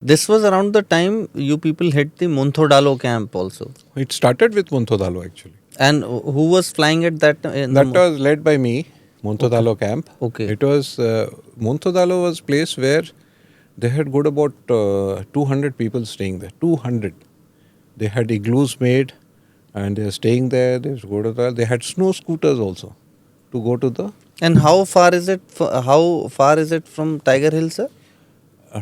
this was around the time you people hit the Muntho Dhalo camp also. It started with Muntho Dhalo actually. And who was flying at that? That was led by me, Muntho Dhalo camp. Okay. It was, Muntho Dhalo was place where they had good about 200 people staying there. 200. They had igloos made and they were staying there. They had snow scooters also to go to the... And how far is it? How far is it from Tiger Hill, sir?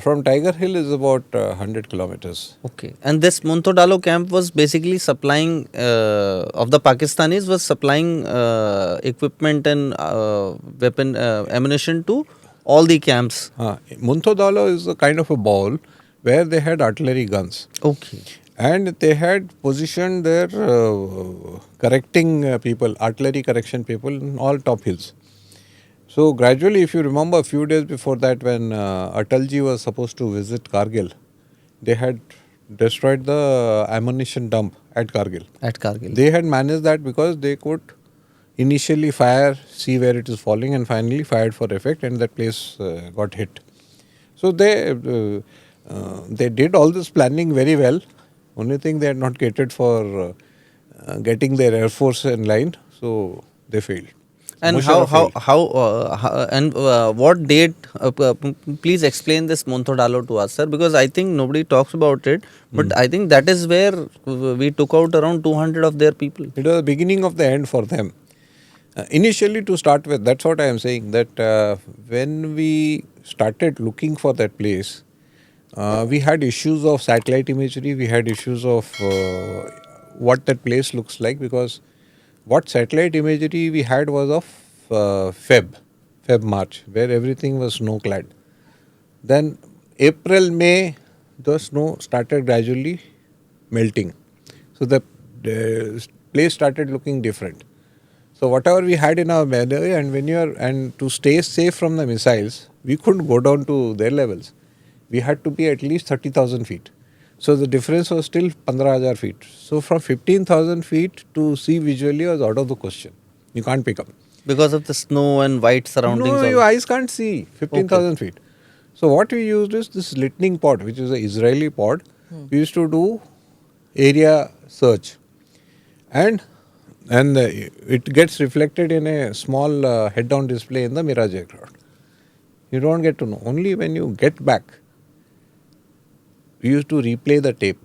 From Tiger Hill is about 100 kilometers. Okay. And this Muntho Dhalo camp was basically supplying, of the Pakistanis, was supplying equipment and weapon, ammunition to all the camps. Muntho Dhalo is a kind of a ball where they had artillery guns. Okay. And they had positioned their correcting people, artillery correction people in all top hills. So gradually, if you remember a few days before that when Atalji was supposed to visit Kargil, they had destroyed the ammunition dump at Kargil. At Kargil. They had managed that because they could initially fire, see where it is falling and finally fired for effect and that place got hit. So they did all this planning very well. Only thing they had not catered for getting their air force in line, so they failed. And what date? Please explain this Muntho Dhalo to us, sir, because I think nobody talks about it. But I think that is where we took out around 200 of their people. It was the beginning of the end for them. Initially, to start with, that's what I am saying. That when we started looking for that place, we had issues of satellite imagery. We had issues of what that place looks like, because what satellite imagery we had was of Feb March, where everything was snow clad. Then April, May, the snow started gradually melting. So the place started looking different. So whatever we had in our memory, and to stay safe from the missiles, we couldn't go down to their levels. We had to be at least 30,000 feet. So the difference was still 15,000 feet. So from 15,000 feet to see visually was out of the question. You can't pick up. Because of the snow and white surroundings? No, your eyes can't see 15,000 feet. So what we used is this lightning pod, which is an Israeli pod. We used to do area search. And it gets reflected in a small head-down display in the Mirage aircraft. You don't get to know. Only when you get back, we used to replay the tape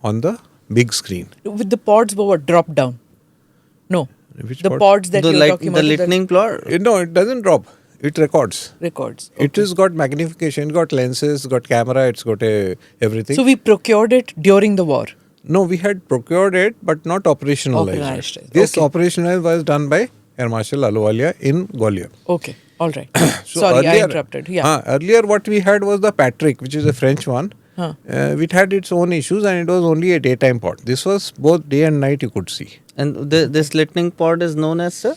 on the big screen. With the pods what drop down? No. Which the pods that you're talking about. The lightning pod? No, it doesn't drop. It records. Records. Okay. It has got magnification, got lenses, got camera, it's got everything. So we procured it during the war? No, we had procured it, but not operationalized. This operationalized was done by Air Marshal Ahluwalia in Gwalior. Okay, all right. Sorry, I interrupted. Yeah. Earlier what we had was the Patrick, which is a French one. It had its own issues and it was only a daytime pod. This was both day and night you could see. And this lightning pod is known as, sir?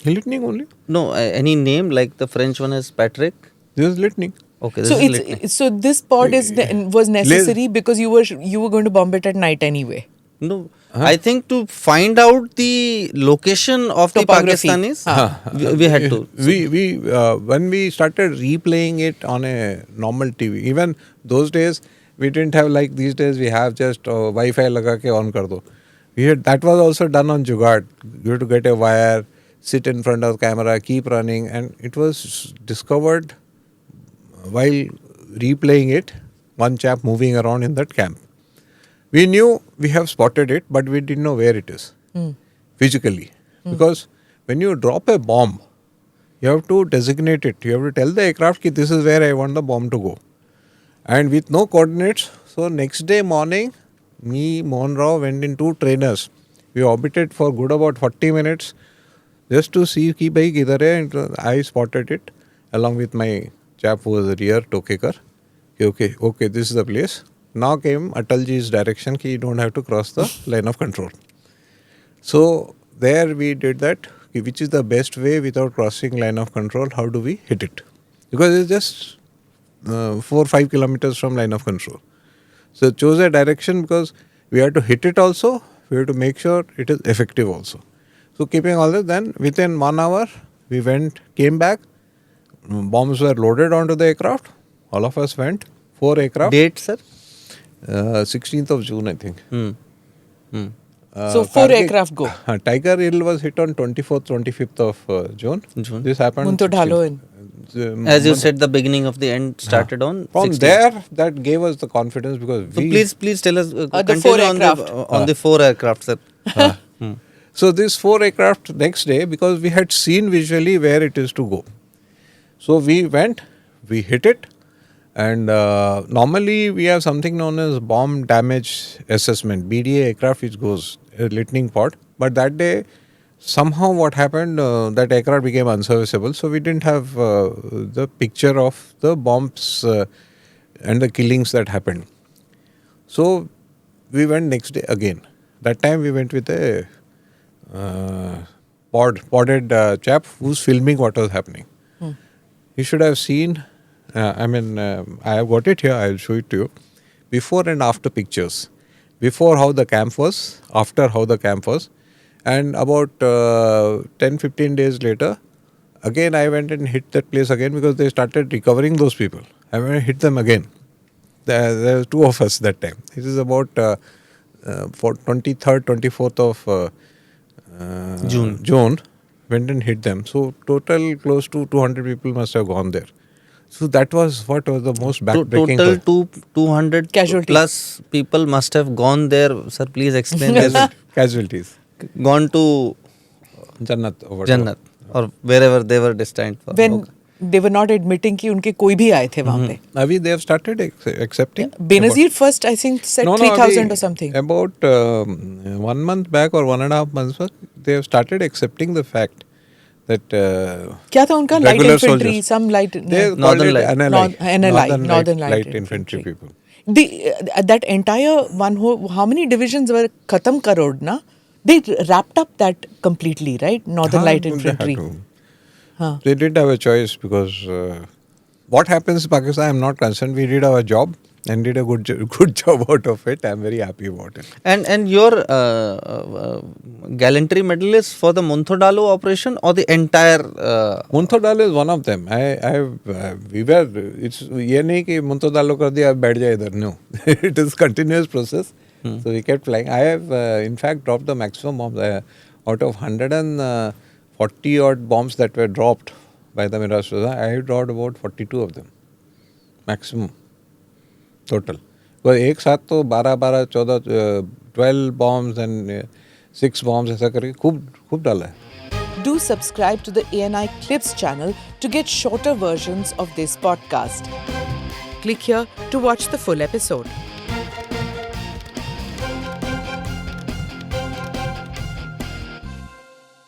Lightning only? No, any name like the French one is Patrick? This is lightning. Okay, so this pod was necessary because you were going to bomb it at night anyway. No, I think to find out the location of the Pakistanis, we had to. We when we started replaying it on a normal TV, even those days we didn't have like these days we have just Wi-Fi laga ke on kar do. That was also done on Jugaad. You had to get a wire, sit in front of the camera, keep running, and it was discovered while replaying it, one chap moving around in that camp. We knew we have spotted it, but we didn't know where it is physically. Because when you drop a bomb, you have to designate it. You have to tell the aircraft that this is where I want the bomb to go. And with no coordinates, so next day morning, me, Mohan Rao went in 2 trainers. We orbited for good about 40 minutes just to see ki bhai kidhar hai. And I spotted it along with my chap who was a rear tokekar. Okay, this is the place. Now came Atalji's direction ki you don't have to cross the line of control. So there we did that, which is the best way without crossing line of control, how do we hit it? Because it's just 4 or 5 kilometers from line of control. So chose a direction because we had to hit it also, we have to make sure it is effective also. So keeping all this, then within 1 hour we came back, bombs were loaded onto the aircraft, all of us went, 4 aircraft. Date, sir? 16th of June, I think. So 4 aircraft go. Tiger Hill was hit on 24th, 25th of June. June. This happened. Muntho Dhalo in. As you said, the beginning of the end started on From 16th. there, that gave us the confidence because So we. please tell us. The Continue 4 on aircraft. on the 4 aircraft, sir. So this 4 aircraft next day, because we had seen visually where it is to go. So we went, we hit it, and normally we have something known as bomb damage assessment, BDA aircraft, which goes a lightning pod. But that day, somehow what happened, that aircraft became unserviceable. So we didn't have the picture of the bombs and the killings that happened. So we went next day again. That time we went with a podded chap who's filming what was happening. You should have seen, I have got it here, I'll show it to you. Before and after pictures. Before how the camp was, after how the camp was. And about 10-15 days later, again I went and hit that place again because they started recovering those people. I went and hit them again. There were 2 of us that time. This is about for 23rd, 24th of June. Went and hit them. So total close to 200 people must have gone there. So that was what was the most backbreaking. Total 200 Casualties. plus people must have gone there. Sir, please explain this. Casualties. Gone to Jannat or whatever. Jannat or wherever they were destined for. When Okay. they were not admitting कि उनके कोई भी आए थे वहाँ पे. Avi, they have started accepting. Benazir first I think said 3,000 or something. About 1 month back or 1.5 months back, they have started accepting the fact that क्या था उनका light regular infantry, soldiers. some light. They called Northern it Light. NLI. Northern Light Infantry people. That entire one how many divisions were khatam karoed na? They wrapped up that completely, right? Northern Light They had Infantry. to. They didn't have a choice because what happens in Pakistan, I'm not concerned. We did our job and did a good job out of it. I'm very happy about it. And your gallantry medal is for the Muntho Dhalo operation or the entire. Muntho Dhalo is one of them. We were. It's ये नहीं कि Muntho Dhalo कर दिया अब बैठ जाए इधर. No, it is continuous process. So we kept flying. I have in fact dropped the maximum bombs. Out of 140 odd bombs that were dropped by the Mirage, I have dropped about 42 of them. Maximum. Total. But एक साथ तो 12, 14, 12 bombs and 6 bombs ऐसा करके खूब डाला है. Do subscribe to the ANI Clips channel to get shorter versions of this podcast. Click here to watch the full episode.